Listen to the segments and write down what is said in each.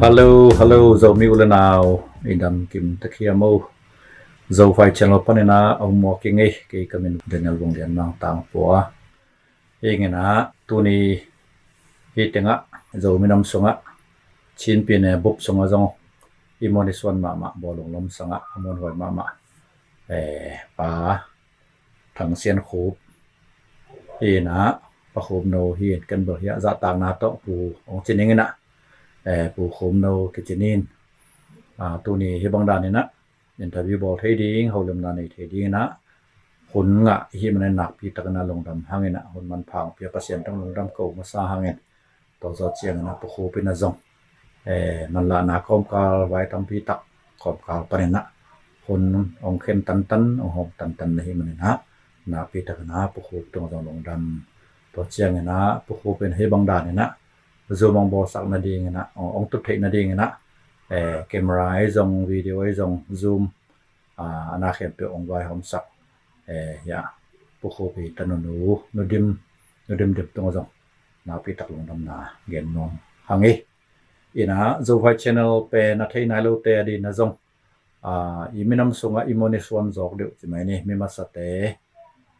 Hello, zo mi ulanao idam kim takiamo zo fai channel panena au mo kingi ke kamin Daniel Bongdian mang tang poa ingena tuni hitenga zo minam sunga chin pine bop sunga zong imoni swan mama bolong lom sanga amon hoi mama pa thang sian khub ina pa khub no hi kan bo ya za tang na to pu ong chiningena pu khum no kitchenin tu ni hi bang dan ni na interview bol thei ding holum na nei thei ding na hun nga hi man nak pi tak na long dam hangena hun man phang pi pasien tang long dam ko ma sa hangen to zo chiang na pu khu pi na zong man la na kom ka wai tam pi tak kom ka pa na hun ong khen tan ong hom tan hi man na pi tak na pu khu tong long dam to chiang na pu khu pen hi bang dan ni na zoom ang bo sak na ding na ong tu thei na ding na camera ai zong video ai zong zoom ana khem pe ong wai hom sak ya pu kho pi tanonu nodim dip tong zong na pi tak long dam na gen nom hangi ina zo vai channel pe na thei na lo te di na zong iminam sunga imoni swan jok de chimai ni mi ma sa te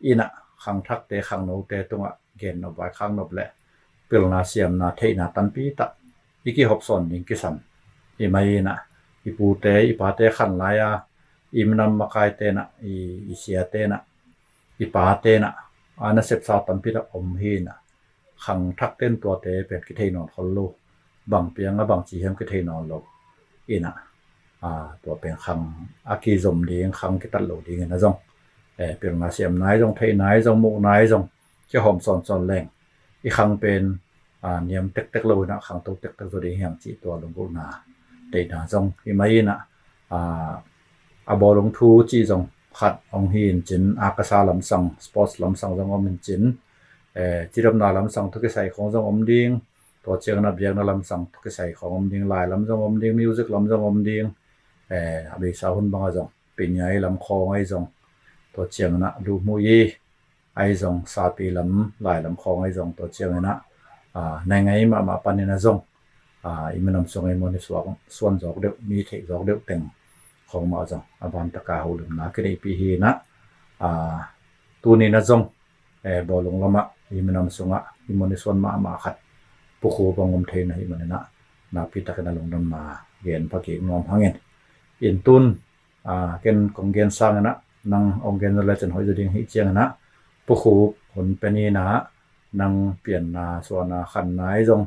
ina khang thak te khang no te tunga gen no ba khang no ble pilna siam na theina tanpi ta iki hopson ning kisam imai na ipute ipate khan laya imnam makai te na I sia te na ipate na ana sep sa tanpi ta om hi na khang thak ten to te pen ki theinon hollo bang pianga bang chi hem ki theinon lo ina to pen khang aki zom ding khang ki tal lo ding na jong pilna siam nai jong thei nai jong mu nai jong che hom son leng I khang pen niam tek lo na khang to tek zo de hyang chi to long go na te na jong I mai na bo long thu chi jong khat ong hin chin akasa lam sang sports lam sang jong om chin chiram na lam sang thu ke sai khong jong om ding to cheng na biak na lam sang thu ke sai khong om ding lai lam jong om ding music lam jong om ding abi sa hun bang jong pin yai lam khong ai jong to cheng na du mu yi ai zong sa pi lam lai lam khong ai zong to chiang na nai ngai ma panina zong imanam song ai moni swan jok de mi thei jok de teng khong ma zong aban ta ka holum na ke pi hi na tu ni na zong bolong lama imanam songa imoni swan ma khat pu khu bangom thei na hi manina na pi ta kana long dam ma gen pa ki ngom hangen in tun ken kong gen sang na nang ong gen la chen hoi ding hi chiang na pu khu hun pani na nang pian na so na khan nai jong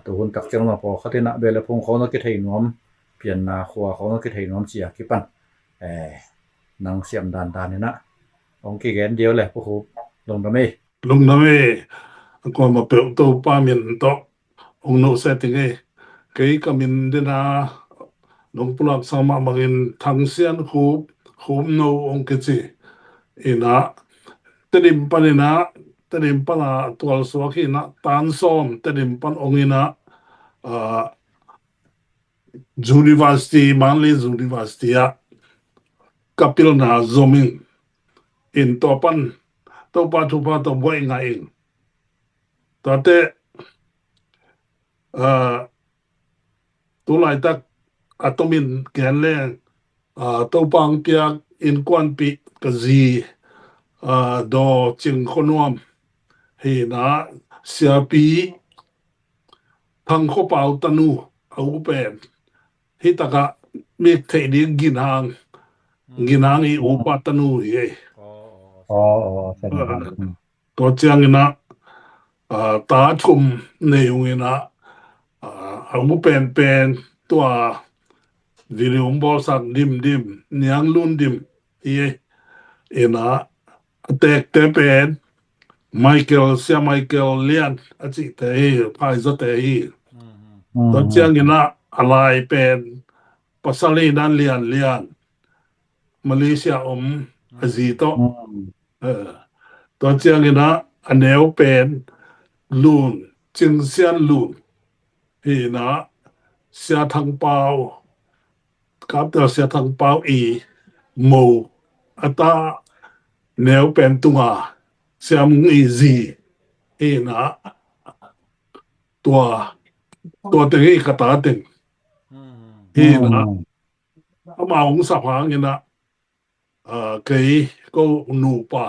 tu hun tak chang na po khatina bele phung khon ki thei nom pian na khwa khon ki thei nom chia ki pan nang siam dan ni na ong ki gen dio le pu khu long da me ko ma pe to pa min to ong no setting ke ka min de na long pulak sama mangin thang sian khub no ong ke chi ina tedim panina tedim pana tual swaki na tan som tedim pan ongina university manli university ya kapil na zooming in topan to pa to boy ngai tate tu lai tak atomin kenle to pang pia in kwan pi kazi do ching khonwam hi na sia pi thang kho pau tanu au pen hi taka mi thei ding ginhang I upa tanu hi to chiang ina ta thum neung ina au pen tua video bol sak dim niang lun dim hi ina tek te pen Michael Lian achi te pai zo te hi to chiang ina alai pen pasali dan lian Malaysia azi to chiang ina aneu pen lun ching sian lun hi na sia thang pau kap ta sia thang pau mo ata neu pen tunga siam easy ina tua te kata ten hina amaung sapang ina kay ko nu pa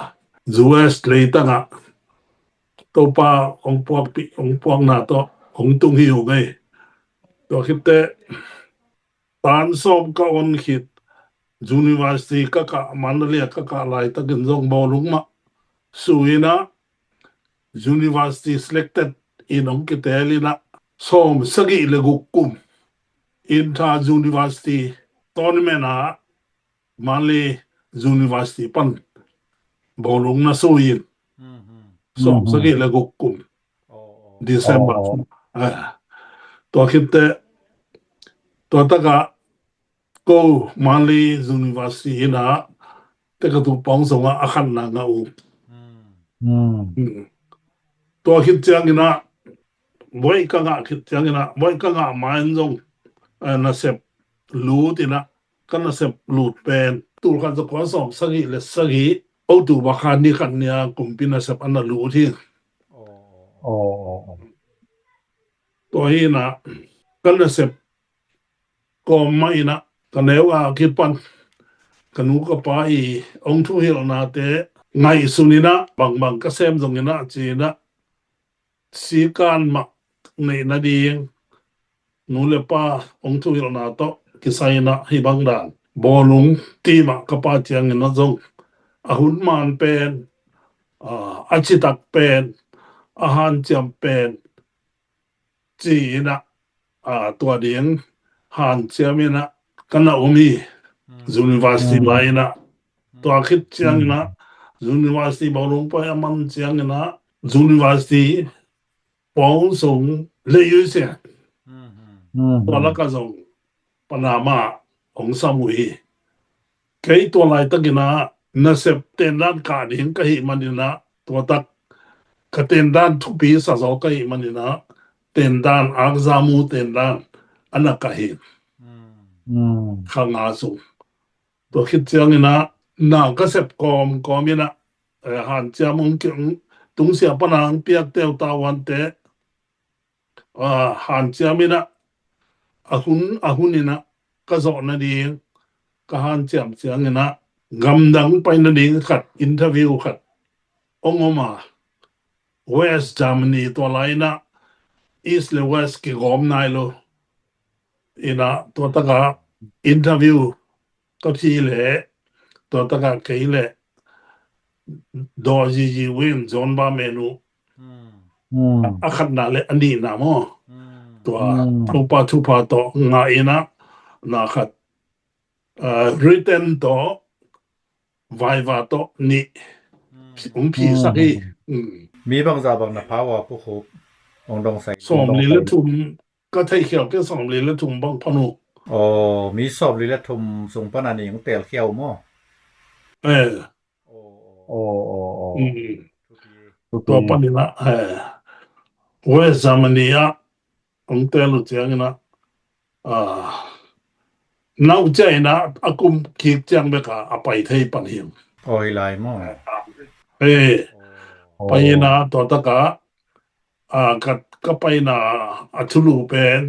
US leitanga to pa ong puang na to ong tung hiu ngai to khite tan som ka on khit university ka mandalia ka lai ta gen jong bolung ma suina university selected in ong kitelina som sagi le gukum inter university tournament a Mali University pan bolong na suyin so sagi le gukum December to khite to taka ko Mali University na te ka tu pong so nga akhan na nga u to khit chang ina boy ka nga khit chang ina boy ka nga man jong na sep lut ina kan na sep lut pen tu kan so ko som sagi le sagi o tu ba khan ni khan nia kumpina sep an lu thi to hina kan na sep ko mai na kan lewa khit pan kanu ka pa I ong thu hil na te ngai sunina bang ka sem jong ina chi na si kan ma nei na ding nu le pa ong thu hil na to kisai na hi bang dan bolung ti ma ka pa chiang na jong ahun man pen achitak pen ahan cham pen chi na tua ding han chiamina kana umi university lai na to khit chiang na university bolong pa man chiang na university pong song le yu se to la ka jong panama ong samui kai to lai ta gina na sep ten dan ka ding ka hi manina to tak ka ten dan thu pi sa zo ka hi manina ten dan agzamu ten dan anaka hi khanga su to khit chiang ina na ka sep kom ina han cha mong kyung tung sia panang piak teu tawan te han cha mina ahun ina ka zo na ding ka han cham chiang ina gamdang pai na ding khat interview khat ongoma West Germany to laina East le West ki gom nai lo ina to taka interviewก็ที่แหละตัวตะกะไกแหละดอจีเวนจอนบาเมนูอะคันนาเลอันนี้นะมอตัวทุปาโตงาอินะนะคัดwritten โตviva โตนี่ผีสักมีบางจาบางนะภาวะผู้คบองดองใส่สมลิละทุมก็ไทยเขียวก็สมลิละทุมบางพนุมีสอบลิละทุมสงปนานี่ของเตลเขียวมอตัวปนินะเวสามนียองเตลุเจียงนะนาวใจนะอากุมคิดจังเบกะอไปไทยปันหิมฮิลายมอไปนะตัวตะกะก็ไปนะทุลูเป็น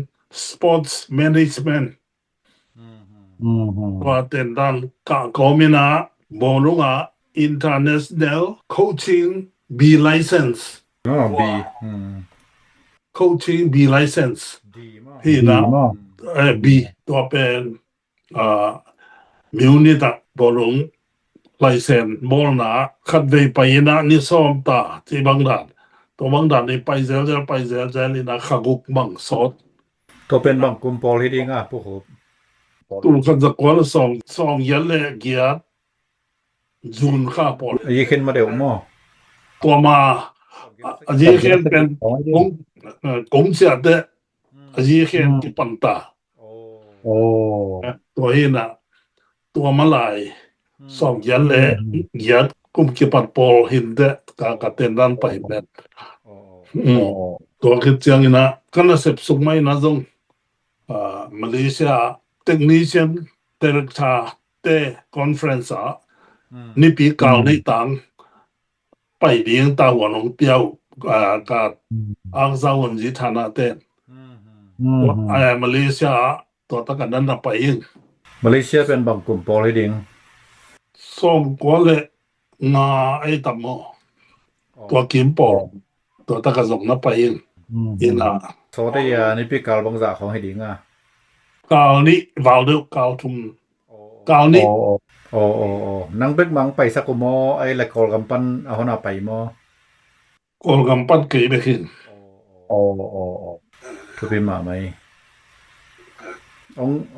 sports management ว่าเต็นด้านกอมินะบอลุงinternational coaching B license B coaching B license ดีมากพี่นะB ตัวเป็นมิวนิตะบอลุง license บอลนะคัดไปนะนี่ซ้อมตาที่บางด่านตัวบางด่านนี่ไปเจอนี่นะขักุกบังสอดตัวเป็นบางกลุ่มปอลิดิงผู้คบตู้กันจะกว่าสองยันเลยเกียร์จูนข้าปอดยี่ขึ้นมาเดี๋ยวมอตัวมายี่ขึ้นเป็นกงเสียเดยี่ขึ้นที่ปันตาตัวเห็นตัวมาลายสองยันเลยเกียร์กุมกี่ปันปอลเห็นเดกาเต้นด้านไปแบบตัวคิดจังนะกันน่ะเสพสุขไหมนะจงมาเลเซียtechnician director เต conference นี่ปีเก่าในต่างไปเลี้ยงตาหัวน้องเปียวกับอังซาวันจิฐานะเตมาเลเซีย ตัวตะกันนั้นไปเอง มาเลเซียเป็นบางกลุ่มปอเลยดิง ส่งกว่าเลยงาไอ้ตำโมตัวกิมปอตัวตะกันส่งนั้นไปเองอีน่ะ โซเดียนี่พี่กาลบางจากของให้ดิงอ่ะ กาวนี้วาวเดียวกาวทุมกาวนี้ โอ้นังเบิกมังไปสักโมไอ้ละกอลกำปั้นเอาหน้าไปมอก อลกำปั้นเกยไปขึ้น คือเป็นมาไหม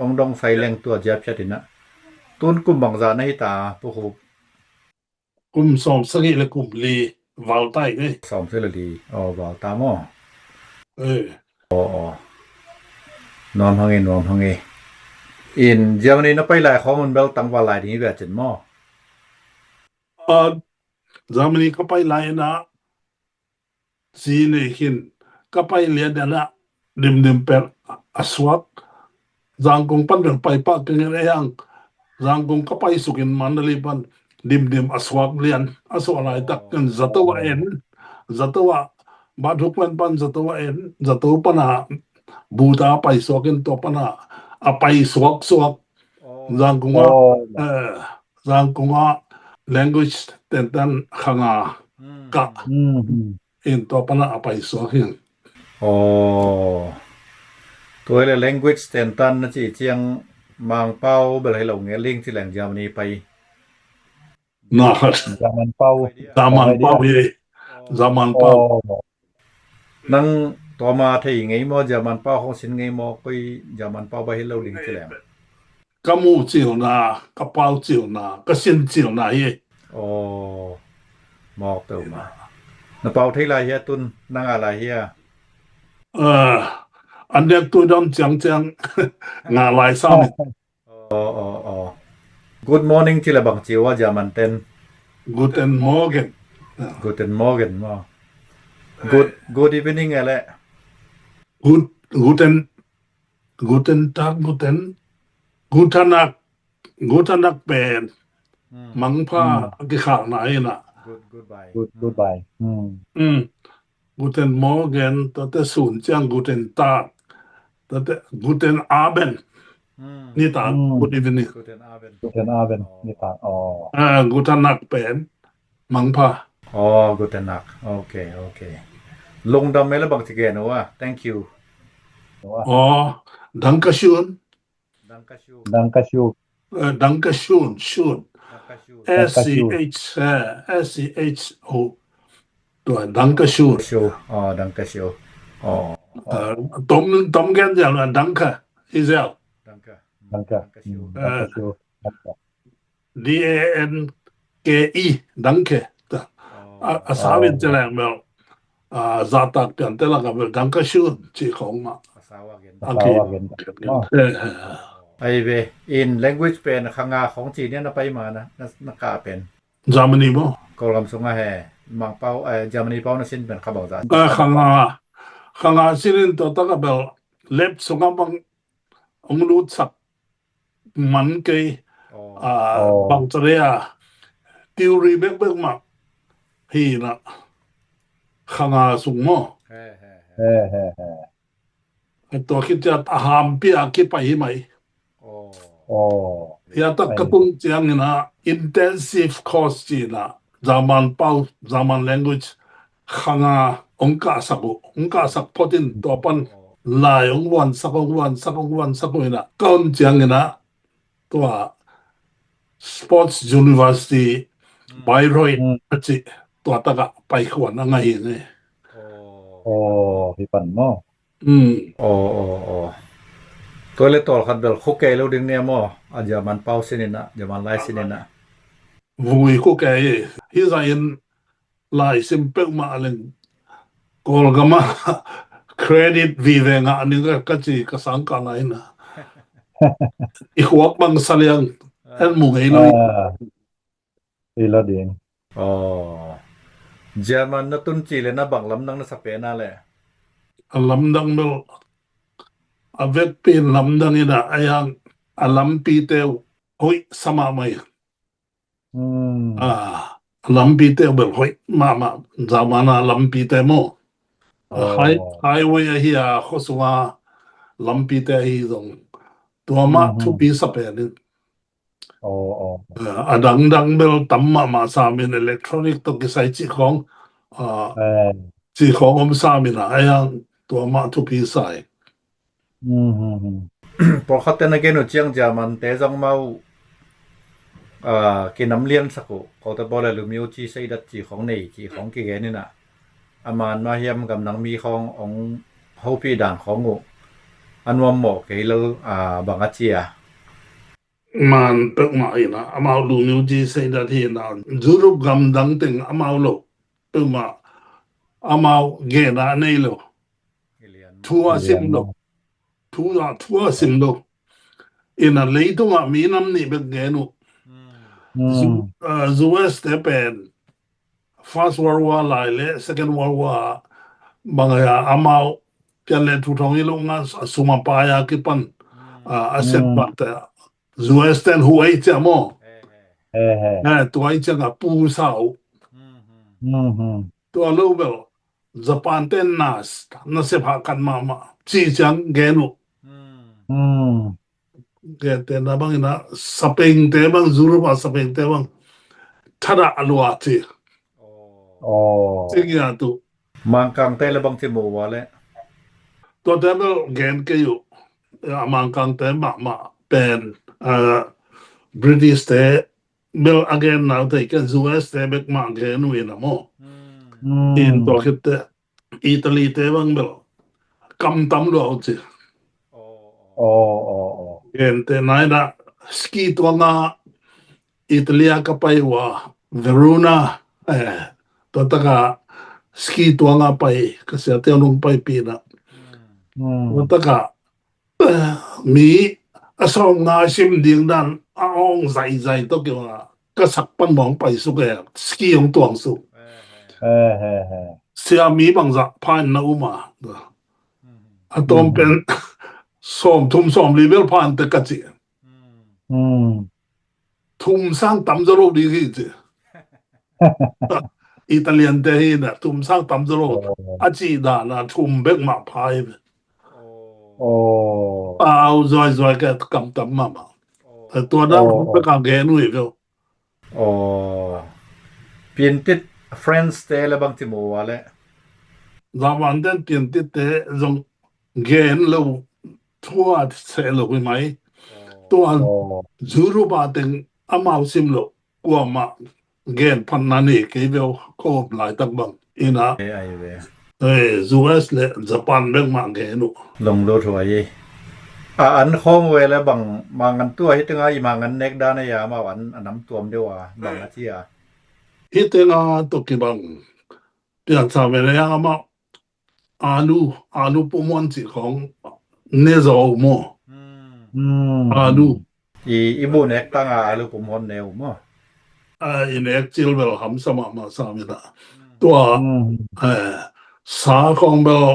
องดองไฟแรงตัวเจ็บชัดดินะตุนกุมบางจาในตาพวก กุมส่งสกิและกุมลีวาวใต้ไง สอมเสลดีว่าตามนอนพังนอนพังอินเจมันนี่นะไปหลายของมันเบลตังว่าหลายนี้แบบจันมอจามันนี้ก็ไปไล่นะซีเนหินก็ไปเลียนเดละดิมเปรอสวักจางกงปันเป็นไปปากกันอะไรยังจางกงก็ไปสุกินมันเลยปันดิมอสวักเลียนอสวอะไรตักกันจัตวะเอ็นจัตวะบาดุกปันจัตวะเอ็นจัตวปนะบูตาไปสวกินตัวปนะไปสวกจางกงจางกงlanguage เต็นตันข้างกะเอ็นตัวปนะไปสวกินตัวเลย language เต็นตันนะจีเจียงบางเป้าเบลให้เราเงี้ยลิงที่แหล่งยามนี้ไปน่าzaman pau zaman pau นั่งต่อมาที่ไงมอ zaman pau ของสินไงมอก็ zaman pau ไปให้เราลิงที่แหล่งกะมูจิวนะกะเปาจิวนะกะสินจิวนะเยมอกเติมมานะเปาที่ไรเฮียตุนนั่งอะไรเฮียอันเดียตัวดำจังงาลายซ้ำGood morning ที่ละบางจิวว่าจะมันเต้น Guten Morgen Guten Morgen มา Good evening อะไร Guten Tag Guten Nacht เป็นมังพากี่ข่าวไหนน่ะ Goodbye Guten Morgen ตั้งแต่ศูนย์จัง Guten Tag ตั้งแต่ Guten Abend นี่ตา Good evening Guten Abend นี่ตาGuten Nacht เป็นมังพาGuten Nacht โอเคลงดำไหมแล้วบางทีแกนะว่า thank you Dankeschön Dankeschön SCHO ตัว Dankeschön Dankeschön ต้มกันอย่างนั้น Danke Isel Dankeschön DANKE Danke อาสาวินจะแรงแบบซาตักกันแต่ละกับ Dankeschön ที่ของมาไอเว in language เป็นข้างงาของจีนเนี่ยนะไปมานะนักกาเป็น Germany บ่ก็ลำสงแห่มังเป้าGermany เป้านะสินเป็นข้าบอกจ้ะข้างงาสินตัวตะกับแบบเล็บสงบางองรู้สักมันเกยบางจะเรียติวรีเบิกมาพี่นะข้างงาสูงมั้งตัวคิดจะหามเปียคิดไปไหมยาตักกระตุ้งจังนะ intensive course จีนะ zaman pau zaman language ข้างองค์กาสักพอดินตัวปันหลายองวันสักวันนะก้อนจังนะตัว sports university Bayreuth จีตัวตะกะไปขวนอะไรเนี่ยพี่ปันมั้งตัวเล็กตัวขัดเบลคุกเกลดึงเนี่ยมั้งจะมันเป้าสินินะจะมันไล่สินินะวุ้ยคุกเกยฮิซายินไล่ซิมเปิลมาเลยกอลกามาเครดิตวีเวงอันนี้ก็จีก็สังกัดไหนนะอีกหัวบังสลียงเอ็นมุงให้เลยอีละดิงเยอรมันนัตุนจีเลยนะบังลำนังนะสเปนนั่นแหละลำดังเบลอเวกเป็นลำดังนี่นะไอ้ยังลำปีเตวโอ้ยสมาไหมลำปีเตวเบลโอ้ยมาจามานะลำปีเตวมั้งไฮเวย์เฮียข้อสว่าลำปีเตวฮีตรง ตัวมาทุปีสเปน อ๋อ ดังเบลตัมมาสามินอิเล็กทรอนิกตกิไซจิของจิของอมสามินะไอ้ยังตัวมาทุปีไซ Por khaten again chiang jaman te jang mau ki nam lian sako ko ta bola lumiu chi sei dat chi khong nei chi khong ki ge ni na aman ma hiam gam nang mi khong ong ho pi dang khong ngo anwam mo ke lo banga chia man pek ma ina amau lumiu chi sei dat hi na zurub gam dang ting amau lo ma amau ge na nei lo tua sim lo tua sim lo ina leitung a mi nam ni bek ge nu US Japan First World War lai le Second World War bangaya amau pian le tu thong ilong nga suma pa ya ki pan asset pat US ten huai cha mo tu ai cha ga pu sao tu lo bel Japan ten nas na se pha kan ma chi chang ge nu ge te na bang na sapeng te bang zuru ba sapeng te bang thada alwa ti ting ya tu mang kang te le bang ti mo wa le to te bel gen ke yu amang kang te ma pen British te bel again now te ke US te bek ma gen wi na mo in to kit Italy te bang bel kam tam lo ti gen te nai da ski to nga Italia ka pai wa Verona to ta ka ski to nga pai ka se te nung pai pi na to ka mi asong nga sim ding dan aong zai to ke wa ka sak pan mong pai su ke ski yong tuang su sia mi bang za pan na uma atom pen som li bel pan te ka chi thum sang tam zaro di gi chi Italian te hi na thum sang tam zaro a chi da na thum bek ma phai au zoi ka kam tam maตัวนั้นเป็นการแกนุ้ยเว้ยเปลี่ยนติด friends เตละบางติโมวะแหละzaman den เปลี่ยนติดเตจงแกนแล้วทั่วเสลไปไหมตัวจูรุบาเต็งอามาซิมโลกว่ามาแกนพันนันนี่เกเวลก็หลายตั้งบังอีนะUS และญี่ปุ่นเบิ่งมาแกนุลงโลถวยอันข้องเวลาบังมางันตัวฮิตงาอีมางันเน็กดานายามาวันอันน้ำตัวมเดียวบังอาเจียฮิตงาตกิบังเปลี่ยนสามีเลยอามาอาลูปุ่มวันที่ของเนซอโมอาลูอีบุเน็กตั้งอาลูปุ่มวันเนวโมอีเน็กจิลเบลหำสมามาสามีละตัวสาของเบล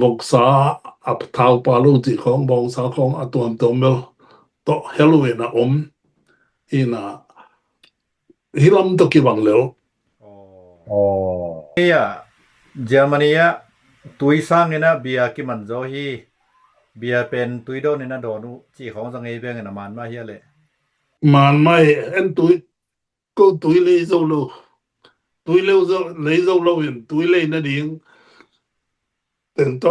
วกษาอับเท้าปาลูจิของบองสาของอตัวมเบลโตเฮโลวีนอีน่ะฮิลัมตกิบังเลวเนี่ยเยอรมนีตุยสร้างเนี่ยนะเบียกิมันโจฮีเบียเป็นตุยโดนเนี่ยนะโดนุจีของสังเกตเป็นนะมันมาเฮียเลยมันไม่เอ็นตุยก็ตุยเลยโซโลตุยเลวเลยโซโลเห็นตุยเลยนะดิ่งแต่โต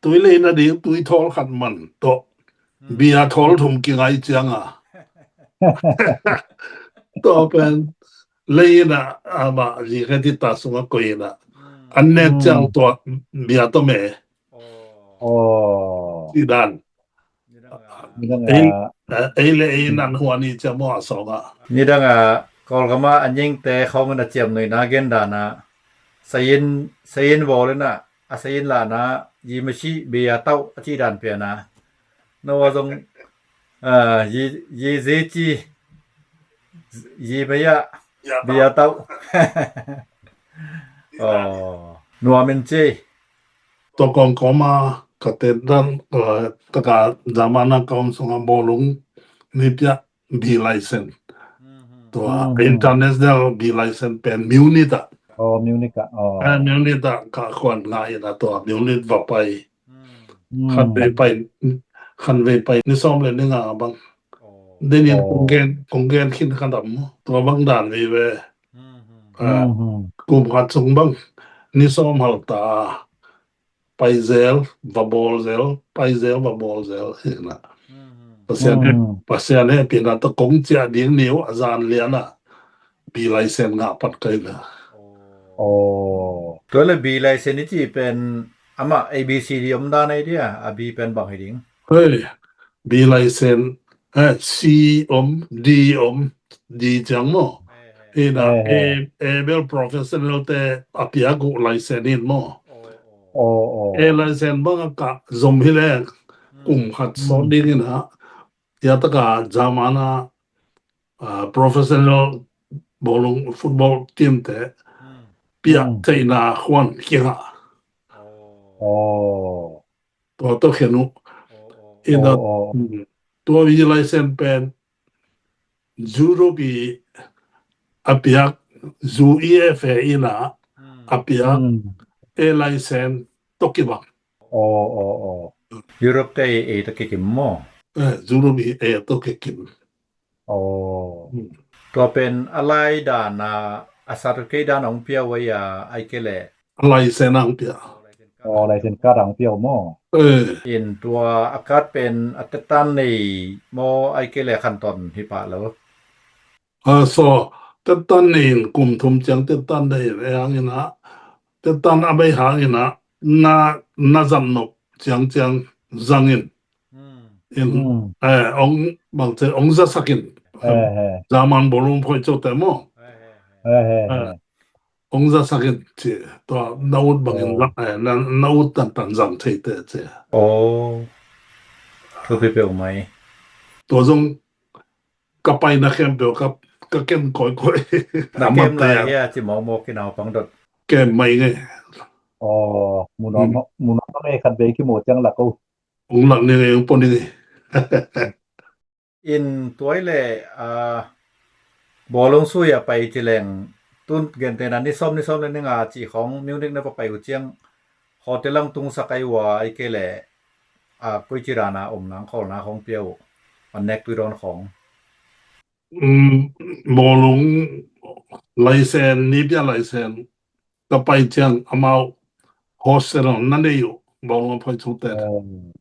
ตุยเลยนะดิ่งตุยทอลขันมันโตเบียทอลทุ่มกี่ไงจังโตเป็นเลยนะมาจีแค่ที่ตาสงก็ยินะอันนี้จังตัวเบียตัวเมย์ที่ด้านเลยนั่นหัวนี่จะมั่วสองนี่ดังกอลกมาอันยิ่งแต่เขามันเจียมหน่อยนะเกนดานะไซยินวอลเลยนะไซยินลานะยีมชิเบียเต้าที่ด้านเปียนะนว่าตรงยีเซจียีเบียเต้านัวเมนเจตัวกองก็มาก็เต็มดันตะการจามานักกองสงบอลงนี่จะบีไลเซนตัวอินเทอร์เนชั่นแนลบีไลเซนเป็นมิวนิตมิวนิกะมิวนิตก็ควรง่ายนะตัวมิวนิตว่าไปคันไป คันเวไปนิซอมเลยนึงบังเดนินคงแกนคินคันดำตัวบังด่านเวกุมขัดสงบังนิซอมหัลตาไปเซลวาบอลเซลไปเซลวาบอลเซลนะpasien he pina to kong chia ding niu azan liana bi license nga pat kai na ตัวละ B license นี่ที่เป็นอามา ABCD อมดาในเดียอาบีเป็นบังให้ดิง เฮ้ย bi license C D D จังโมina able professional te apia go license in mo license bang ka zom hile kum khat so ding na ya ta ka zamana professional bolong football team te pia chaina khwan kinga to khenu ina to vi license pen zero bi apia zu EFA ina apia a license tokiba Europe ได้เอตะกิกิมมอ zero bi a tokikim ตัวเป็นอะไรด่านอาสาตะเกด้านของเปียวไว้ไอเกแล license ang pia license การังเปียวมอ อินตัวอากาศเป็นอัตตันในมอไอเกแลขั้นตอนที่ปะแล้วso tetan nin kum thum chang tetan dai yang ina tetan abai hang ina na zam no chang zangin in ong bang te ong za sakin zaman bolum phoi chot te mo ong za sakin che to naut bangin la naut tan zam thei te che คือเปียวไหม to zong kapai na khem pe kap ka ken koi นักเกมอะไรที่หมอโมกินเอาปังดด kem mai nge หมู่น้องต้องคันเบขี้หมดจังล่ะกู ong lak ne ong pon ni อินตัวแหละบอลงซุยไปจิแลงตุนเกนเตนันนี่ซ่อมเลยนึงจีของมิวนิกนะไปกูเจียงฮอเทลังตุงสกายวาไอเกแลกุยจิรานาอมนังของนาของเปียวอันแนกตุยรอนของbolong license ni pia license ka pai chang amao hostel nan de yo bolong phoi chu te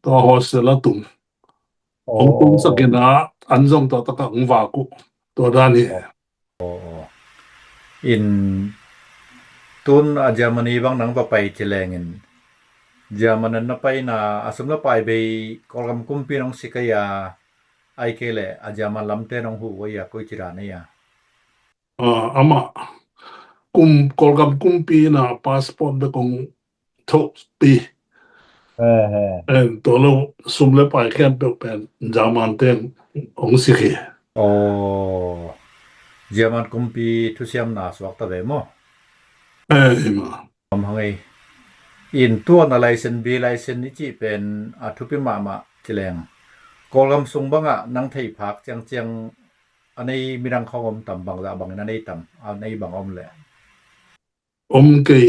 to hostel la tum ong tung sakena anjong to ta ka ong wa ku to da ni อินตุนเยอรมนีบางหนังไปจิแลงอินเยอรมันนั้นไปนะสมละไปไปกอลกำกุมปีน้องสิกยาไอเกเลอาจามันลำเตนองหูไว้กุยจิราเนี่ยama kum kolgam kumpi na passport be kong thok pi to lo sumle pai khem pe pen zaman ten ong sikhi เยอรมันกุมปีทุเซียมนาสวักตะเวมอมาทำไงอินตัวนะไลเซนบีไลเซนนี่จีเป็นทุปิมาจิแลงกอลกำซุงบังนังไทยพักจังอันนี้มีรังของอมต่ำบางบางนั้นได้ต่ำอันนี้บางอมแหละเกย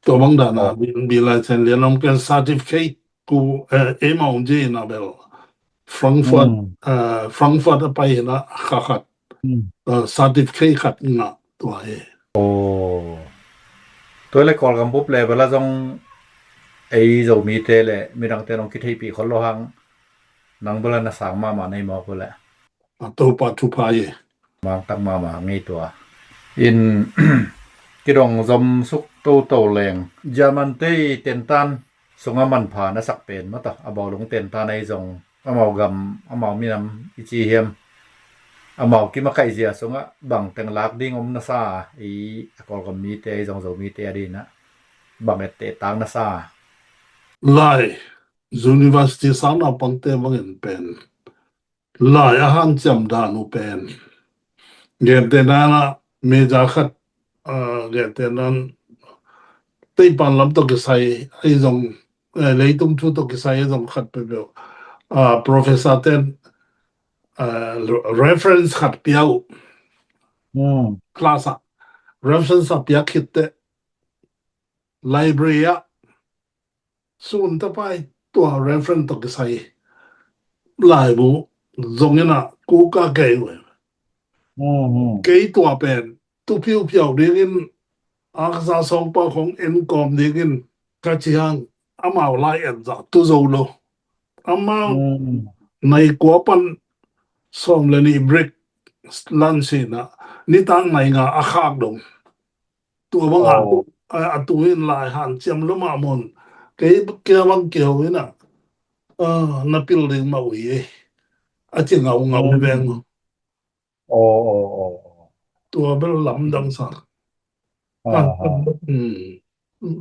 ตัวบางดานะบีไลเซนเรียนอมกัน certificate กูมองจีนะเบลฟรังก์เฟิร์ตไปนะขัดcertificate ขัดนะตัวตัวเลยกอลกำปุ๊บเลยเวลาจงโจมีเตเลยมีรังเตนองคิดให้ปีคนโลหังนังเบลานะสางมาในหมอก็แหละตัวปัจจุบันบางตั้งมางี้ตัวอินกิดองจมสุกโตแรงยามันเตเต็นตันสงมันผ่านสักเป็นมาต่อบ่ลงเต็นตาในจงอเมากำอเมามีน้ำอิจีเฮียมอเมากิมาไก่เสียสงบังแต่งลักดิ้งอมนาซากอลกมีเตจงมีเตดีนะบังเตตังนาซาไลUniversity สาวนาปังเตวังเงินเป็นหลายอาหารจำดานุเป็นเงินเตนันเมจาขัดเงินเตนันตีปันลำตกใส่ไอ้จงเลยตุ้มชุดตกใส่ไอ้จงขัดไปเบลprofessor เตนreference ขัดเปียวคลาสreference เปียคิดเต library ส่วนต่อไปตัว reference ตกใส่ lại bố giống như là cú ca kể rồi cái tua bèn tu phiêu phiêu đi in ác ra song bao không en com đi in cái chi hàng amao lại en ra tu dâu lo amao này quá pan som lên đi break lunch na ni tang này ngà akhak dong tua bang tu in lại han chiam lo ma mon cái kia bang kiều ấy na na building mau yi a chi ngau ngau beng tua bel lam dang sa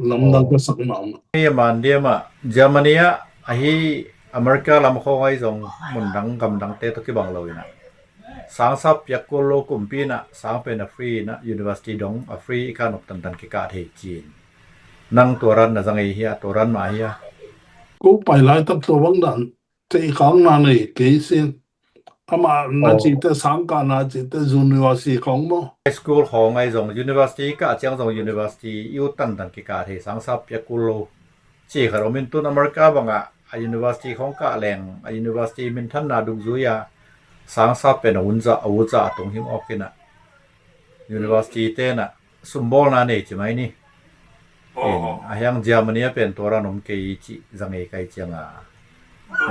lam dang ka sak maนี่มันเดียมเยอรมนีไอ้อเมริกาลำคงไอ้จงมุนดังกำดังเตะตุกิบังเลยนะสังสับยักกุโลกุมปีนะสังเป็นฟรีนะ University ดงฟรีการอบตันกิกาเทจีนนั่งตัวรันนะจังไอ้เฮียตัวรันมาเฮียกูไปหลายตับตัวบังดันจะอีกครั้งนั้นเลยเกสินอามาน่าจิตสังกัดน่าจิต University ของมั้ง High School ของไอ้จง University ก็เจียงจง University อยู่ตันกิกาเทสังสับยักกุโลจีขรมินตุนอเมริกาบังUniversity ของกะแหลง University มินทันนาดุกซุยาสังสับเป็นอุนจะอาวุธตรงหิมออกกินะ University เตนะสุมบอลนาเนจิไหมนี่ยังเยอรมนีเป็นตัวรันมเกยจิจังไงไกจัง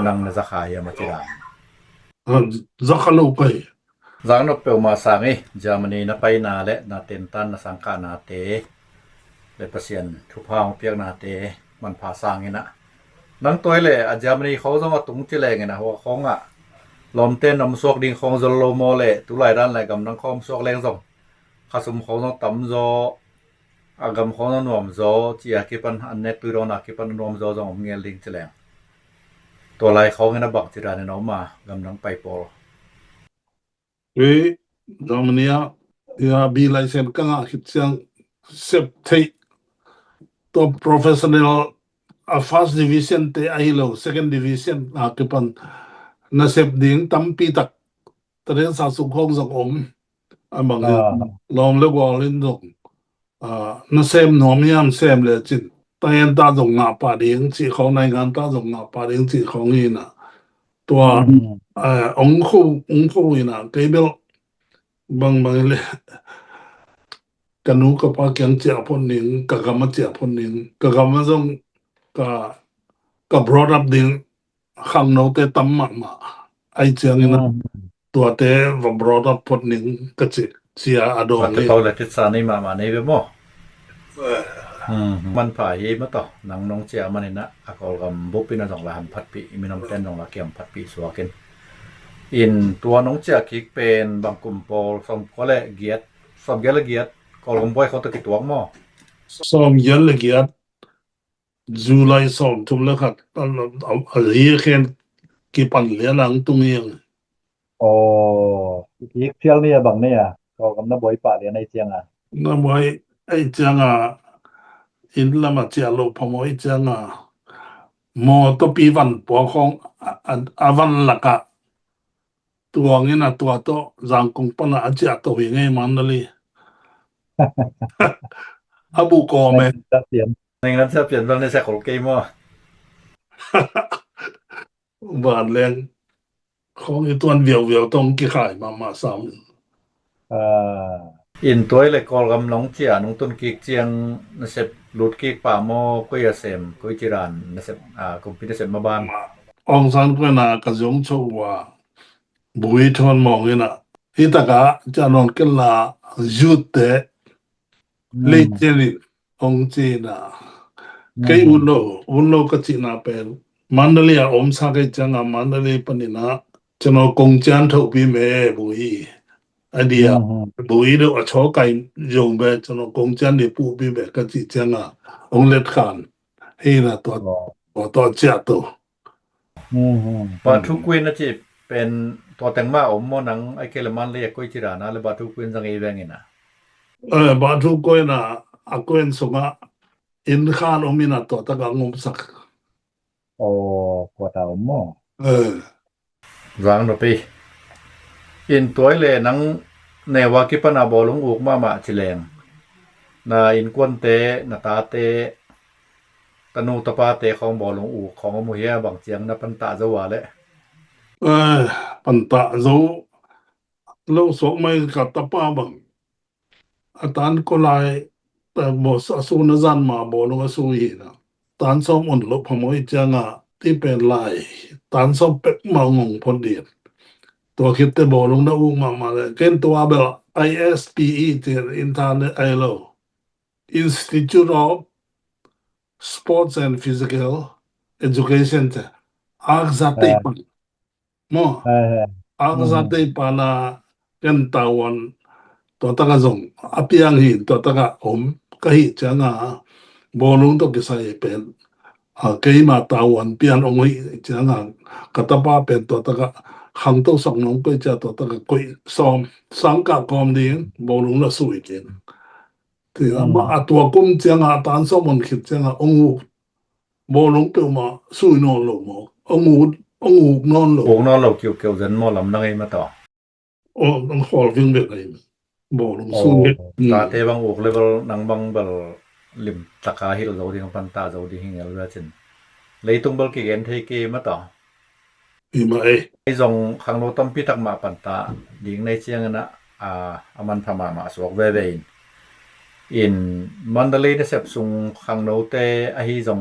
นังนะจะขายมาจิรานจะขลุไปจังนบเปลมาสังเยอรมนีนะไปนาและนาเต็นตันนะสังกานาเตเลปเซียนทุพางเปียกนาเตมันพาสังนะนังตัวเลยเยอรมนีเขาต้องมาตุงที่แรงนะหัวของลมเต้นนำสวกดิงของจโลโมเลยตุไลด้านไหลกำนังคอมสวกแรงส่งข้าสมเขาต้องตำโจอากำเขาต้องนวมโจจีอากิปันอันเนตุโรนักกิปันนวมโจจงเงียลิงเจริญตัวไหลเขาเงินบักจิราในน้องมากำนังไปปอลดอมเนียบีไลเซนกังอาคิดเสียงเซปเทตัว professional first division เตไอโล second division อากิปันน่าเสพดิ่งตั้มปีตักตอนนี้สะสมของสังคมบางลองเลิกว่าเล่นตรงน่าเสพหน่อมีอันเสพเลยจิตแต่ยันตาตรงหน้าป่าเดียงจีของในงานตาตรงหน้าป่าเดียงจีของนี่นะตัวองคู่นี่นะเกเบลบางเลยกันนูกับปากยังเจ้าพนหนึ่งกับมาเจ้าพนหนึ่งกับมาส่งกับ brought up ดิ่งข้างโน้ตตั้มมาไอเจียงนี่นะตัวเตะว่า brought up พนหนึ่งก็จะเสียอดอลเลยเขาเลยติดสารในมาในเว็บมั้งมันผ่ายมาต่อหนังน้องเจ้ามันนี่นะอากอลกับบุปผินสองละหันพัดปีมีน้ำเต้นสองละเกี่ยมพัดปีสวกินอินตัวน้องเจ้าคิกเป็นบางกลุ่มโปรสมก็เลยเกียรติสมเกียรติเกียรติก็ลงบ่อยเขาตะกี้ตัวมั้งสมเกียรติเกียรติจุลัยสมทุกเรื่องครับเอาเรียกเห็นกี่ปันเหลือหลังตรงนี้อีกเที่ยวเนี่ยบางเนี่ยก็กำนับบ่อยป่าเรียนในเจียงน้าบ่อยไอ้เจียงอินละมาเจียโลพอมไอ้เจียงมอตปีวันปอของวันละกะตัวงี้นะตัวโตจังคงปนอาเจียตัวยังไงมันนั่นเลยบุกอเมจะเปลี่ยนในนั้นจะเปลี่ยนตอนในแซกของเกมมั้งบาดแรงของไอ้ตัวเวียวต้องกี่ขายมาซ้ำอินตัวเลยกอลกำน้องเจียน้องต้นกิกเจียงนะเสพลุดกิกป่าโมกุยเซมกุยจิรันนะเสพกุมพิเตเซมมาบ้านองซันก็น่ากระจงโชว่าบุยทอนมองนี่นะฮิตากะจะนอนกันละยุดเตเลเจลิองจีน่ะเกยอุโนก็จีน่าเป็นมันเดลียอมสักจังมันเดลีปนินะจะนกงจันทบีเมบุยไอเดียบุยดูชอไก่ยงเบจะนกงจันดิปูบีเมก็จีจังองเล็ดขานให้นะตัวเจ้าตัวบาทุกวินนะจีเป็นตัวแต่งมาอมมอนังไอเคลมันเรียกกุยจิรานะเลยบาทุกวินจังไอแวงนะบาทุกวินนะอากุนส่งอินขานอมินะตัวตะกังงมสักพอตาอมมอรังดปีอินตัวเลยนังในวากิปนาบอลงอุกมาจิเลงนาอินกวนเตนาตาเตตนูตปาเตของบอลงอุกของมุเฮียบางเจียงนับปันตาจวาเลย ปันตะโซโลกสกไม่กัตตะป้าบังอาตานก็ลายแต่บ่สะสูนจันมาบ่ลงสูอีนะตานซ่อมอ่อนลบพมอยจังอะที่เป็นลายตานซ่อมเป็กมางงพอดีตัวคิดแต่บ่ลงนะอูมาเลยเกนตัวเบล ISPE ที่ Internet ILO Institute of Sports and Physical Education te agzate pan mo agzate pana ken tawan to taka zong apiang hi to taka kahi changa bolung to kisai pen kei ma tawan pian ongoi changa katapa pen to taka hang to sok nong pe cha to taka koi som sangka kom ding bolung la sui ken ti ma atwa kum changa tan so mon khit changa ongu bolung pe ma sui no lo mo ongu non lo วงนอนเราเกี่ยวๆจันหมอลำนังไงมาต่อ ต้องขอวิ่งเบ็ดอะไรบ่ลงสู้ตาเตบังอกเลเวลนังบังเบลลิมตะกาฮิลเราดิงปันตาเราดิหิงเอลเวจินเลยตุงเบลกิเกนเทเกมาต่ออีมาไอ้จงขังโนต้มพิทักมาปันตาดิงในเชียงนะอามันพม่ามาสวกเวเวนอินมันดาลีเนเซปซุงขังโนเตอหิจง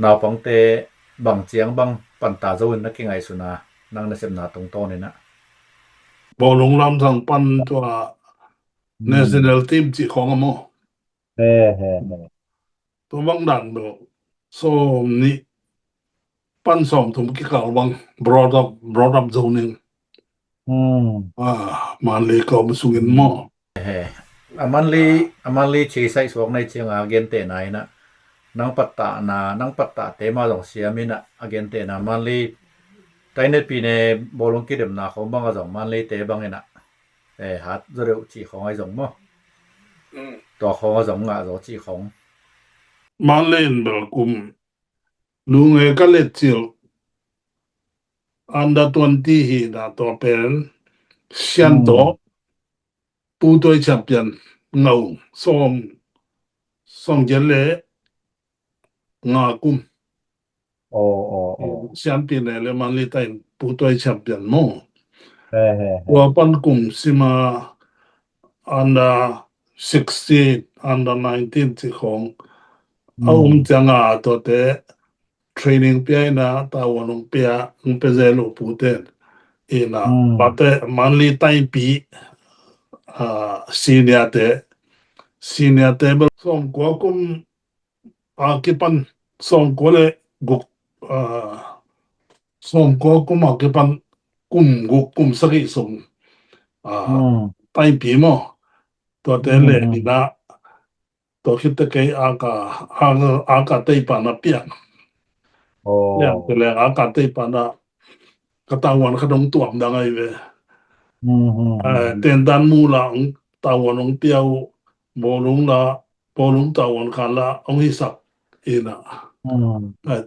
นาวปังเตบังเจียงบังปันตาเจ้านักกิงไอสุนานังเนเซปนาตรงโตนี่นะบ่ลงลำทางปันตัว national team จีของอโมตัวบังดันบ่so นี่ปันสอมถุมกิกาบัง brought up zoning มันเลยก็มาสู้กันหม้ออามันลีชีไซสวกในเชียงอาเกนเตนายนะนังปัตตานังปัตตาเตมาลงเสียมินะอาเกนเตนะมันลีไตเนปีเนบอลงกิดมนาของบังกะจงมันลีเตบังนะฮัดจะเร็วจีของไอ้จงมั้ตัวของกะจงอะจีของมันเล่นแบบกุมลุงก็เล่นจิลอันดับ20ฮีนะตัวเป็นเชียนโตผู้ตัวแชมเปี้ยนเงาส่งเจเลงากุมแชมเปี้ยนเลยมันเลยได้ผู้ตัวแชมเปี้ยนมั้งว่าปันกุมสิมาอันดับ16อันดับ19ที่ของเอาจังตัวเตะ training เปียนะตาวันงเปียเปเซโลปูเตนนะบัดมันลีไตปีsenior เตเบลส่งกว่ากุมกิปันส่งกว่าเลยกุกส่งกว่ากุมกิปันกุมสักส่งไตปีมั้งตัวเตเลนี่นะตัวคิดตะเกยอากาไตปานะเปียเนี่ยเป็นแรงอากาศไตปานะกะตาวันขนมตัวมดังไงเว้เต้นดันมูละตาวันองเปียวบ่ลงตาวันคันละองหิสักอีน่ะ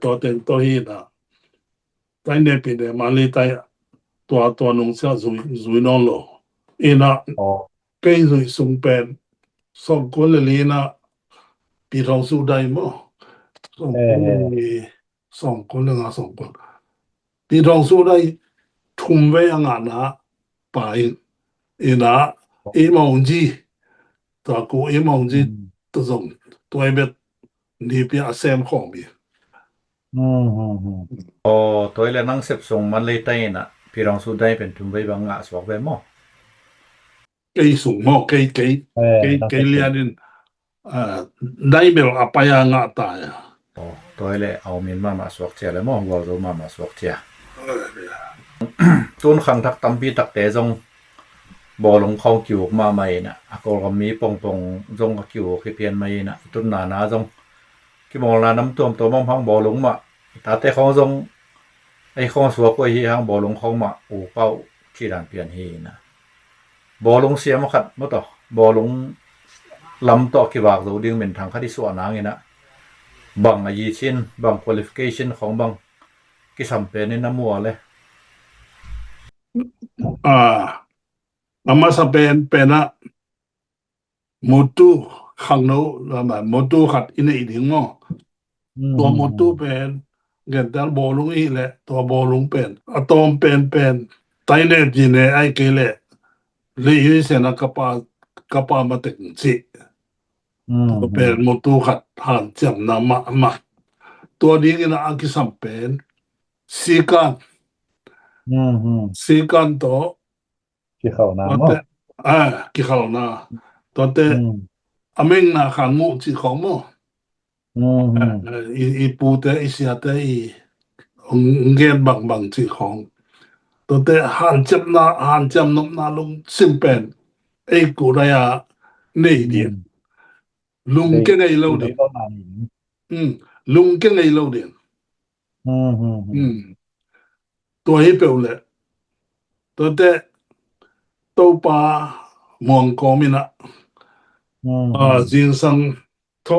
ตัวเต้นตัวฮีน่ะไตเนปีเดมาลีไตตัวนงเสียซุยนอนโลอีน่ะเกยซุยซุงเป็นส่งคนลีน่ะปีทองสู้ได้มั้งส่งคนละ2คนปีทองสู้ได้ทุ่มไว้งานนะไปอีนะมองจีตัวกูมองจีตัวส่งตัวเบ็ดนี่เป็นอาเซมของมีตัวเลยนั่งเสพส่งมันเลยไตนะพี่รองสู้ได้เป็นทุ่มไว้บางงะสวกไว้มั้งเกยสูงมั้งเกยเรียนได้เบลอปายางะตายตัวเลยเอาเมียนมาสวกเทียแล้วมั้งว่าเรามาสวกเทียต้นขังทักตำปีตักเตจงบ่ลงเข้ากิวมาใหม่น่ะก็มีปงจงกิวคือเพียนใหม่น่ะต้นหนาจงที่มองลาน้ำท่วมตัวมั่งพังบ่ลงมาตาเตของจงไอ้ของสวกไว้ที่หางบ่ลงเข้ามาโอ้เป้าที่ด่านเปลี่ยนฮีน่ะบ่ลงเสียมาขัดมาต่อบ่ลงลำต่อกี่วากเราดึงเป็นทางคดีส่วนนางนี่นะบังอายีชินบัง qualification ของบังกี่สัมเป็นในน้ำมัวเลยมาสเปนเป็นอะมอตูขังโนละมา มอตูขัดอินอีถึงมั้งตัวมอตูเป็น เงินแต่บ่ลงอีแหละตัวบ่ลงเป็นอะตอมเป็นไตเนจีเนไอเกเลเลยอีเสนะกะปามาตึงสิเป็นมุตุขัดหันจำนะมาตัวนี้นะอังกิสัมเป็นสีกันโต ที่เข้าน้ำ ตัวกิขาวนาตัวเตอเมงนาขันมุจิของมอีปูเตอีเสียเตอีเงียนบางจิของตัวเตหันจำนกนาลงซิมเป็นไอ้กูได้นี่เดียลุงเก่งไอ้เราเดียลุงเก่งไอ้เราเดียตัวให้เปล่าเลยตัวเตตัวปลามองกอมินะจิงสังทอ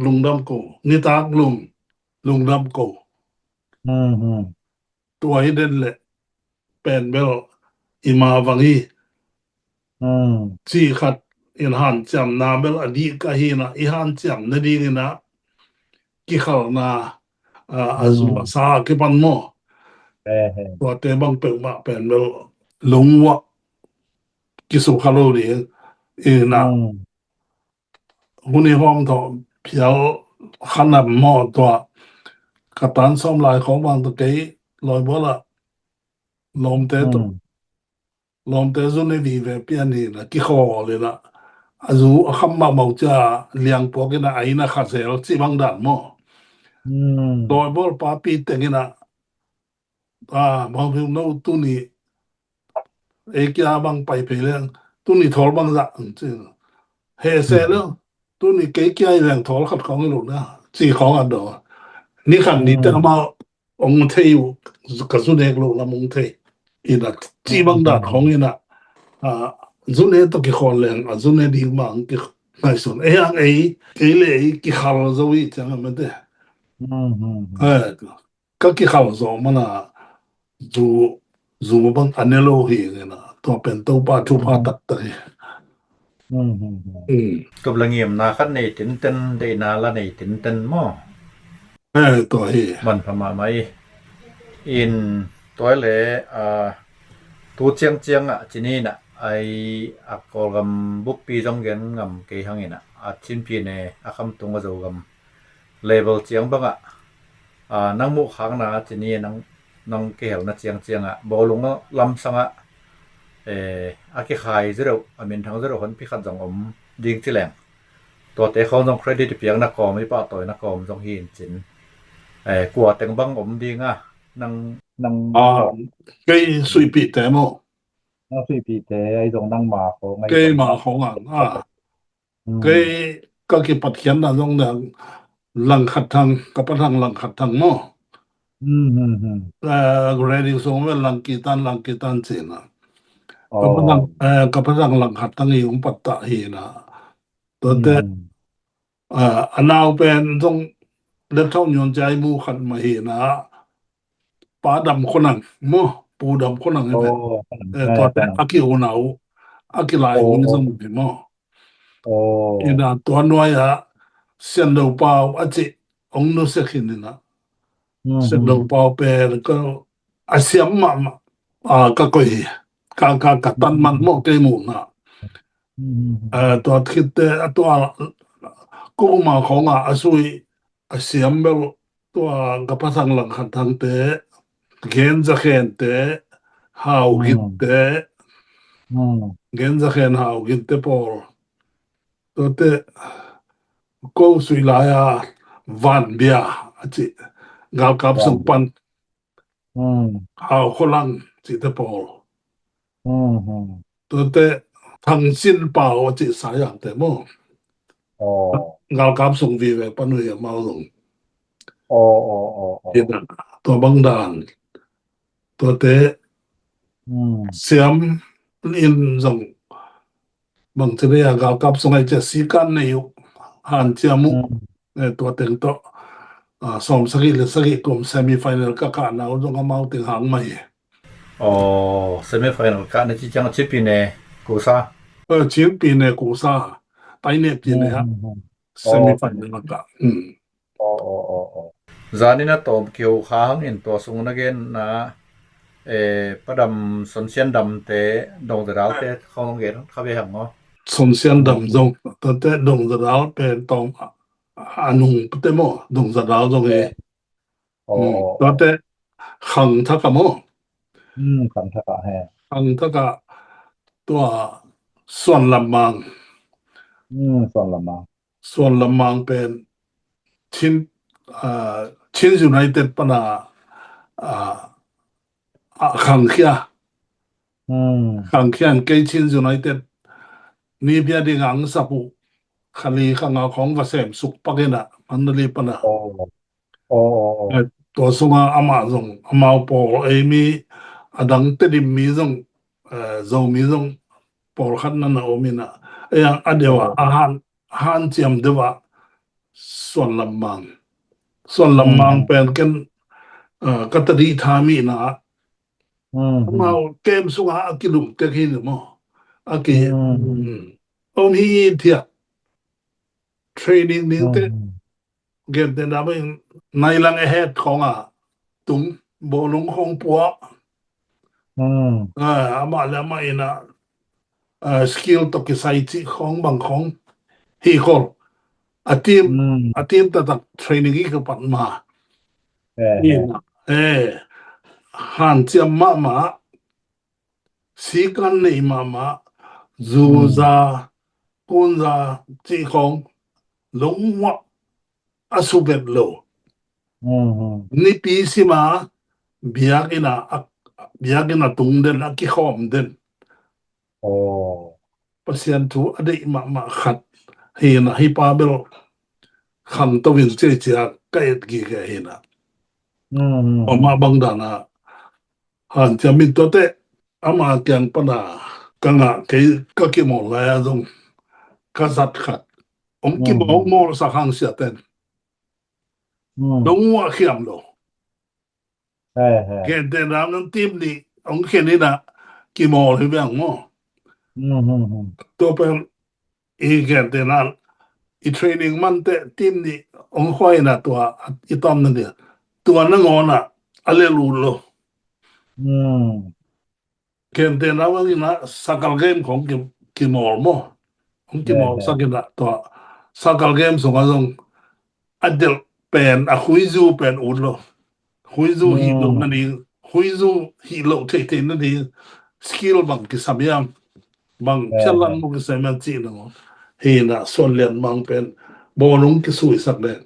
ลุงดำโกนิตากลุงดำโกตัวให้เด่นเลยเป็นเบลอิมาวังฮีจีขัดอินหันจำนาเบลอดีกะฮีนะอิหันจำนดีนะกิขาวนาอาซุสากิปันโมตัวเตบังเปิงมาเป็นเบลลุงวะกิสุขะโลดีนะหุนิห้องทอเพียวขนาดหม้อตัวกระตันซ่อมลายของบางตะกี้ลอยบ่ละลมเตซุนนี่เวเปียนี่นะกิขอเลยละอาจูคำมาบอกจะเลี้ยงพวกนะไอ้นะขัดเซลสิบังดันหม้อลอยบ่ปาปีเตงินะบางพิมพ์นู้ตุนี่เอกยาบางไปเพลียงตุนี่ทอลบางจะจริงเฮเซลตุนี่เกยๆแรงทอลขัดของลูกนะสิของอันดอนี่ขันนี่แต่มาองเทยกะสุเนกลูกละมงเทยอีน่ะสิบังดันของอีน่ะซุเนตะกิขอนแรงซุเนดีมังกิไงสนเกเลกิขาวซวีจังมันเด้ก็กิขาวซอมันน่ะจูบังอันเนโลฮีนะตัวเป็นตัวปาทุพาตัดตะกบละเงียมนาคันในตินเต็นได้นาละในตินเต็นหม้อตัวเฮมันพม่าไหมอินตัวเลตูเจียงจินี่น่ะไออักกอลกำบุกปีจงเงินกำเกยหังอินะชินปีเนคำตุงกะโจกำเลเวลเจียงบังนังมุขังนาจินี่นังเกลนะเจียงบ่ลงลำสังอากิขาย0มินทั้ง0คนพิขันจงอมยิงที่แหลงตัวเตะเขาต้องเครดิตเปียงนักกอไม่ป้าต่อยนักกอมจงหินจินกลัวแต่งบังอมดีง่ะนังเกยสุยปีแต่โมสุยปีแต่ไอ้ตรงนั่งมาของเกยมาของเกยก็กิปัดเขียนนะตรงนั้นหลังขัดทางกับทางหลังขัดทางโมเรดิส่งเวลังกีตันเสนะกับทางหลังขัดทางอีปัตตะเฮนะตัวเตอนาวเป็นต้องเล็บเท่ายนใจมูขัดมาเฮนะปาดำคนนั้นปูดำคนนั้นตัวแต่อากิโอหนาวอากิลายคนนี้สมุนอีน่ะตัวน้อยเส้นดาวเปล่าจิองนุเสกินนะเส้นดาวเปล่าเป็นก็อาเซียมมาก็ก่อยกตันมันเกยมูนะตัวคิดตัวกูมาของสุยอาเซียมเบลตัวกับภาษาหลังขัดทางเตเกนจะเข็นเตหาวกินเตเกนจะเข็นหาวกินเตพอตัวเตกูสุยลายวันเบียจิกาลกับสุปันหาวคนลังจิเตพอตัวเตทางสิ้นเปล่าจิสายอย่างเตโมกาลกับส่งวีเวปันเวียมาลงตัวบังดานตัวเตเสียมอินส่งบางทีเนี่ยกาลกับส่งไอเจสิกันในยุหันเจียมุตัวเต็งโตสมสกิกลุ่มเซมิไฟแนลก็การเอาตรงมาถึงหางใหม่เซมิไฟแนลก็ในที่จังชิปปีเนกูซาชิปปีเนกูซาไตเนปีเนฮะเซมิไฟแนลก็ zanina tom kiu khang in to sung na gen na padam son sian dam te dong da te khong gen kha be ham ngo 从先当中，他在弄着老边当弄不得么，弄着老中诶， อ๋อ 他在行他个么， คันทะแฮ 行他个ตัวส่วนลำมัง ส่วนละมา ส่วนลำมังเป็นชิ้นชิ้นยูไนเต็ดปนาขังเขีย ขังเขียนเกชิ้นยูไนเต็ดนี่เบียดิงังสับุคลีขังเอาของกระเสมสุกปะเกนะมันเลยปนา อ๋ออ๋อ ตัวสงอามาจงอามาปอเอมีอดังติดิมมีจงจงมีจงปอขันนั่นโอมินะยังอเดียวอาหารเจียมเดียวส่วนลำมังเป็นกันกัตติธามีนะมาเกมสุงอากิลุมเตกินมั้งอากิโอมีเทียเทรนนิ่งนี่เตเกมเตนะเป็นในลังเฮดของตุงโบลงของปัวอามาแล้วมาอินะสกิลตกิไซจิของบางของฮีโคลอาทีมตัดเทรนนิ่งอีกปันมานี่นะหันเจียมมาสีกันในมาจูซากุนซาจีของลงวะอสุเบตโลนี่ปีสิมาเบียกินะตุงเดนอากิขอมเดนปะเซียนทูอดีมาขัดเฮนะฮิปาเบลขันตวินเจเจียใกล้กี่แกเฮนะออกมาบังดานะหันจะมีตัวเตะอามาเกียงปนากังเกก็กิมอลลายจงกษัตริย์ขัดกิมอลมอลสักหังเสียเต็นลงวะเขียมโลเกณฑ์เดนรามนั้นทีมนี้เขียนนี่นะกิมอลที่เบียงมอตัวเป็นอีเกณฑ์เดนอีเทรนนิ่งมันเตะทีมนี้ค่อยนะตัวอีตอมนั่นเดียตัวนั่งอนอเลลูโลเกณฑ์เดนรามนี่นะสักเกมของกิมอลมอกิมอลสักกินะตัวสักเกมส่งส่งอัดเดลเป็นคุยจูเป็นอุดโลคุยจูฮีโลนั่นเองคุยจูฮีโลเทนั่นเองสกิลบางกิสามียมบางเชลันมุกเซมันจีนงเฮนะส่วนเลียนบางเป็นบอลงกิสุยสักเดน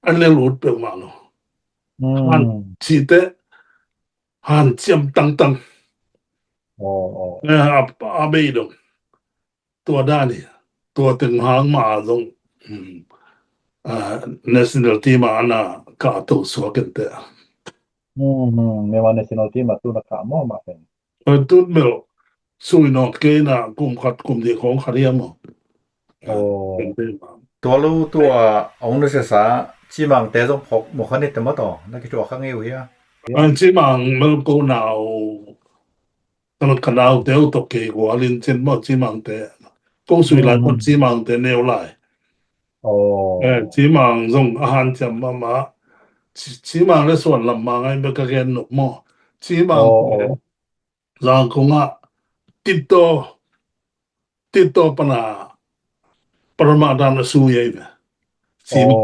อันเลลูดเป็นมาโนหันชีเตหันเจียมตังอาเบยดงตัวด้านนี่ตัวตึงหางมาตรงnational team ana ka to so kente ในวัน national team มาตุนกะมอมาเป็น tu mel sui no ke na kum khat kum de khong khariya mo kente ma ตัวรู้ตัวองนุเสษาจีมังเตจงพกหมกนิตมาต่อนักกิจวัตรข้างเอวเฮีย an chi mang mel ko now tan kanao de to ke go alin chen mo chi mang te ko sui la ko chi mang te neu lai จีมังจงอาหารจำมาจีมังในส่วนลำมังไอ้เบกเกนหนุกมอจีมังลางคงติดต่อปนาปรมาดานสู้ยัยไหมจีมัง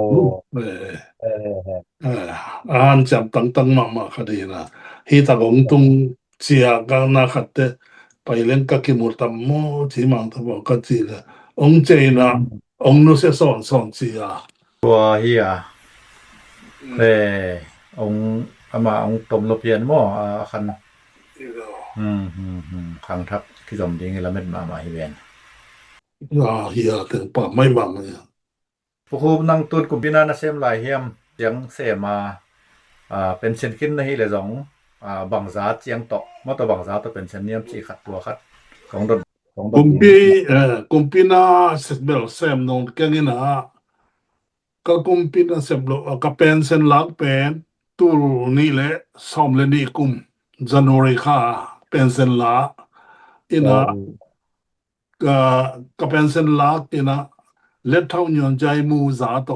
อาหารจำตั้งมาคดีนะฮีตากงตุงเจียกันนะขัดเตไปเล่นกักกิมุตมโมจีมังทบอกกัจีละองเจนะองนุเสสอนจีอ่ะตัวเฮียองอามาองตมลบเย็นหม้อคันขังทับที่สมจริงแล้วไม่มาฮิเวนเฮียถึงป่าไม่บังเลยพวกคุณนั่งตูดกุมพินาเซมลายเฮียมเสียงเสมาเป็นเช่นขึ้นในเลยสองบังซาเจียงตกมาตัวบังซาตัวเป็นเช่นเนียมจีขัดตัวขัดของดนกุมพินาเสเบลเซมนนแกงินะก็กุมพินาเซเบลก็เป็นเส้นลักเป็นตูนี่แหละสอมเลนี่กุมจันวารีค่ะเป็นเส้นลักอินะก็เป็นเส้นลักอินะเล็ดเท่าหย่อนใจมูซาโต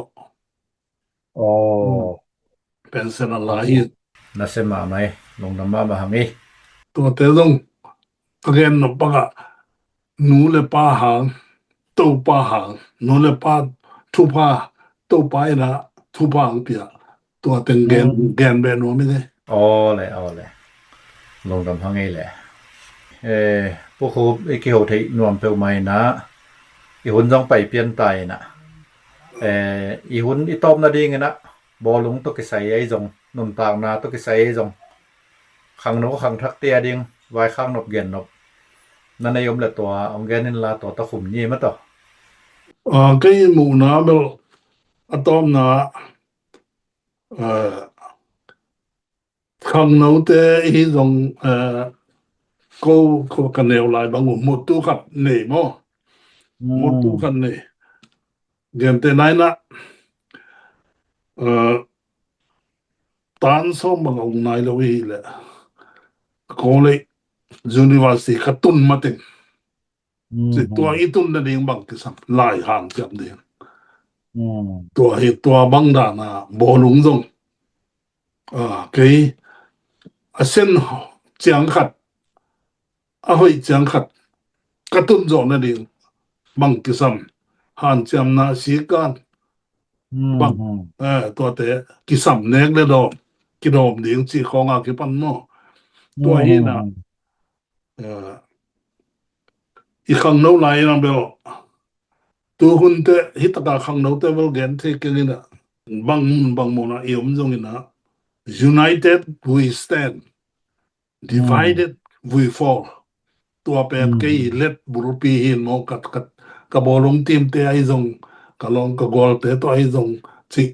อ๋อ เป็นเสนาลาย nasema mai long nama mahangi ตัวเตรงเรียนนปะหนูเลปาหางตูปาหางหนูเลปาทุพาตูปายนะทุพางเปียตัวเต็งแกนเบนไม่ได้ ole long dam hangi le phu khu ki ho thei nuam peu mai na i hun jong pai pian tai na i hun i tom na ding na bolung to ki sai ai jong nun tang na to ki sai ai jong khang no khang thak tia ding wai khang nop gen nop nanayom le to ong genin la to ta khum ni ma to cái mù nó bel atom na khang nấu te hi dòng cô cần nêu lại bằng một tu khắp nể mò một tu khắp nể gần te này na tan som bằng ông này lâu hi lệ cô lệ university khát tun mà tình tua itun na ding bang kisam lai han chậm ding tua bang da na bo lung zong cái sen chiang khat hoi chiang khat katun zo na ding bang kisam han cham na si kan bang tua te kisam nek le do ki dom ding chi khong a ki pan mo tua hi na i khang no lai na bel tu hun te hitaka khang no te vel gen the ke ni na bang mo na iom zong ina united we stand divided we fall tua pet ke let burupi hin mo kat ka bolong tim te ai zong ka long ka gol te to ai zong chi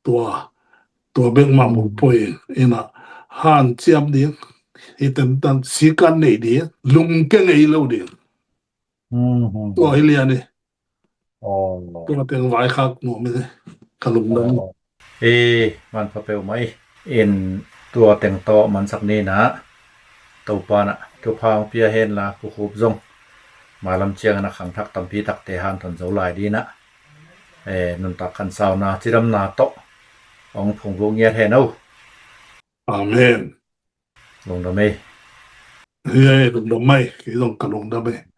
tua bek ma mo poi ina han chiam ding iten tan si kan nei di lung ke ngei lo ding tua hilia ni tua teng vai khak mo me ka lung dang man pa peu mai in tua teng to man sak ni na to pa na tu phang pia hen la ku khup zong malam chiang na khang thak tampi tak te han thon zo lai di na nun tak kan sau na chiram na to ong phung lu nge he no amen long da mai lung da mai ki dong ka lung da mai